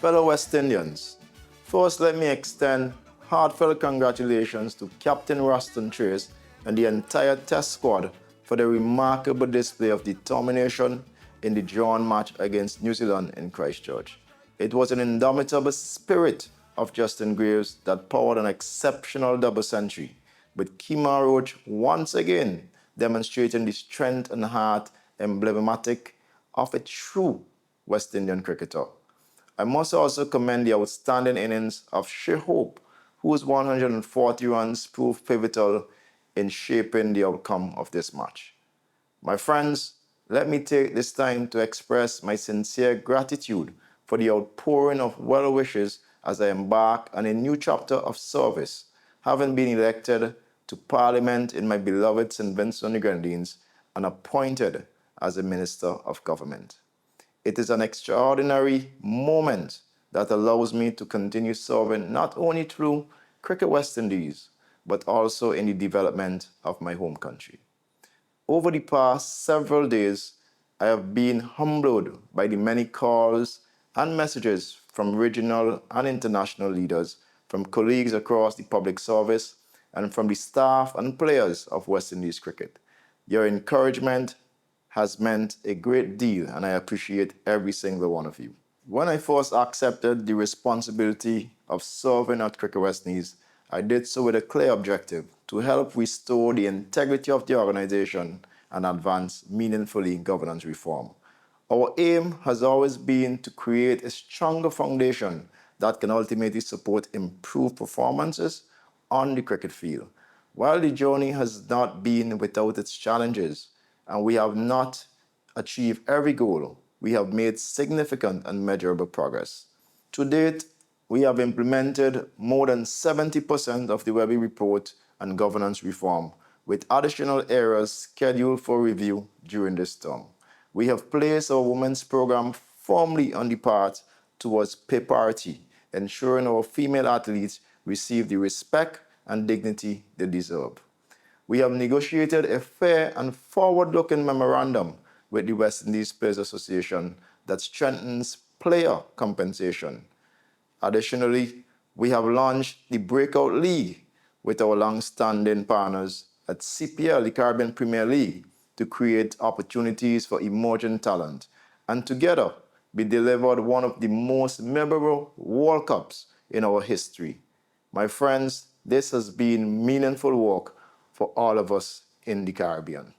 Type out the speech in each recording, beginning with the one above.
Fellow West Indians, first let me extend heartfelt congratulations to Captain Ruston Trace and the entire Test squad for the remarkable display of determination in the drawn match against New Zealand in Christchurch. It was an indomitable spirit of Justin Graves that powered an exceptional double century, with Kemar Roach once again demonstrating the strength and heart emblematic of a true West Indian cricketer. I must also commend the outstanding innings of Shea Hope, whose 140 runs proved pivotal in shaping the outcome of this match. My friends, let me take this time to express my sincere gratitude for the outpouring of well wishes as I embark on a new chapter of service, having been elected to Parliament in my beloved St. Vincent and the Grenadines and appointed as a Minister of Government. It is an extraordinary moment that allows me to continue serving not only through Cricket West Indies, but also in the development of my home country. Over the past several days, I have been humbled by the many calls and messages from regional and international leaders, from colleagues across the public service, and from the staff and players of West Indies cricket. Your encouragement has meant a great deal, and I appreciate every single one of you. When I first accepted the responsibility of serving at Cricket West Indies, I did so with a clear objective: to help restore the integrity of the organization and advance meaningfully governance reform. Our aim has always been to create a stronger foundation that can ultimately support improved performances on the cricket field. While the journey has not been without its challenges, and we have not achieved every goal, we have made significant and measurable progress. To date, we have implemented more than 70% of the Webby report and governance reform, with additional areas scheduled for review during this term. We have placed our women's program firmly on the path towards pay parity, ensuring our female athletes receive the respect and dignity they deserve. We have negotiated a fair and forward-looking memorandum with the West Indies Players Association that strengthens player compensation. Additionally, we have launched the Breakout League with our long-standing partners at CPL, the Caribbean Premier League, to create opportunities for emerging talent. And together, we delivered one of the most memorable World Cups in our history. My friends, this has been meaningful work for all of us in the Caribbean.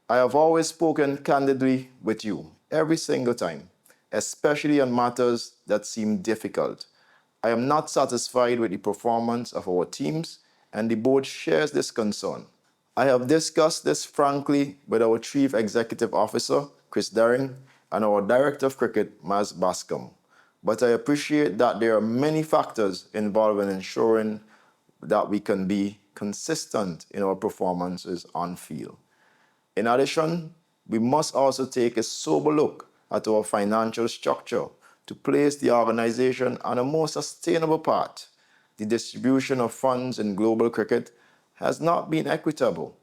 I have always spoken candidly with you every single time, especially on matters that seem difficult. I am not satisfied with the performance of our teams, and the board shares this concern. I have discussed this frankly with our Chief Executive Officer, Chris Daring, and our Director of Cricket, Maz Bascom. But I appreciate that there are many factors involved in ensuring that we can be consistent in our performances on field. In addition, we must also take a sober look at our financial structure to place the organization on a more sustainable path. The distribution of funds in global cricket has not been equitable,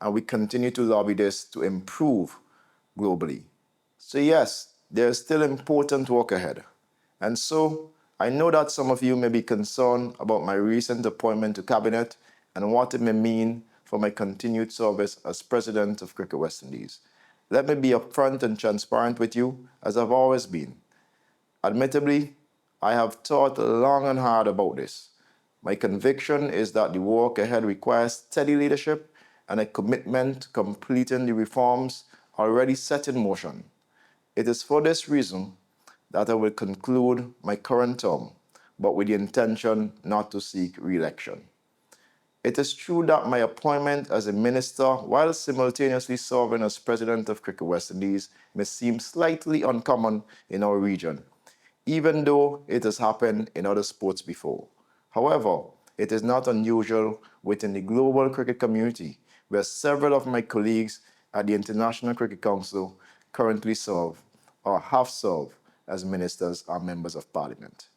and we continue to lobby this to improve globally. So yes, there is still important work ahead. And so, I know that some of you may be concerned about my recent appointment to Cabinet and what it may mean for my continued service as President of Cricket West Indies. Let me be upfront and transparent with you, as I've always been. Admittedly, I have thought long and hard about this. My conviction is that the work ahead requires steady leadership and a commitment to completing the reforms already set in motion. It is for this reason that I will conclude my current term, but with the intention not to seek re-election. It is true that my appointment as a minister, while simultaneously serving as President of Cricket West Indies, may seem slightly uncommon in our region, even though it has happened in other sports before. However, it is not unusual within the global cricket community, where several of my colleagues at the International Cricket Council currently serve or have served as ministers or members of parliament.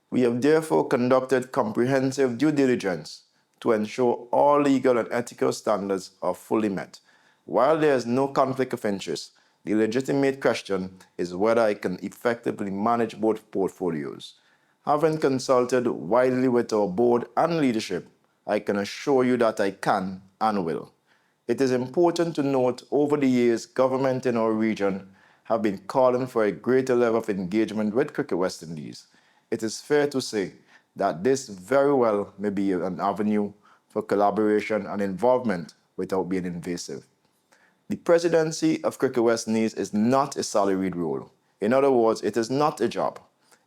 We have therefore conducted comprehensive due diligence to ensure all legal and ethical standards are fully met. While there is no conflict of interest, The legitimate question is whether I can effectively manage both portfolios. Having consulted widely with our board and leadership, I can assure you that I can and will. It is important to note over the years, government in our region have been calling for a greater level of engagement with Cricket West Indies. It is fair to say that this very well may be an avenue for collaboration and involvement without being invasive. The presidency of Cricket West Indies is not a salaried role. In other words, it is not a job.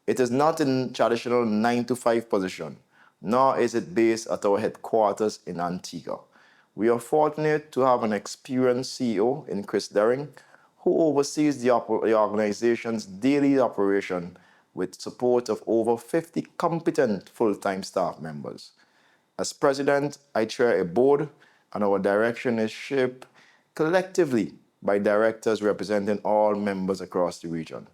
It is not a traditional 9 to 5 position, nor is it based at our headquarters in Antigua. We are fortunate to have an experienced CEO in Chris Daring, who oversees the organization's daily operation with support of over 50 competent full-time staff members. As president, I chair a board, and our direction is shaped collectively by directors representing all members across the region.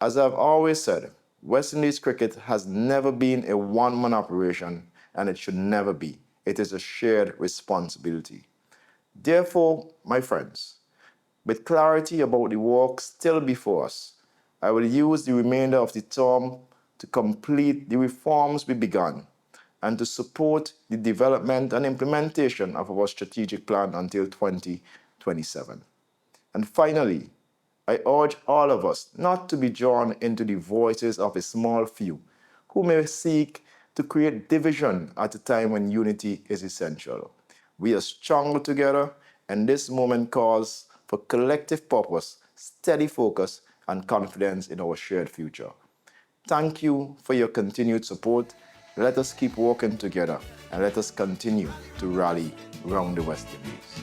As I've always said, West Indies cricket has never been a one-man operation, and it should never be. It is a shared responsibility. Therefore, my friends, with clarity about the work still before us, I will use the remainder of the term to complete the reforms we began and to support the development and implementation of our strategic plan until 2027. And finally, I urge all of us not to be drawn into the voices of a small few who may seek to create division at a time when unity is essential. We are stronger together, and this moment calls for collective purpose, steady focus, and confidence in our shared future. Thank you for your continued support. Let us keep working together, and let us continue to rally round the West Indies.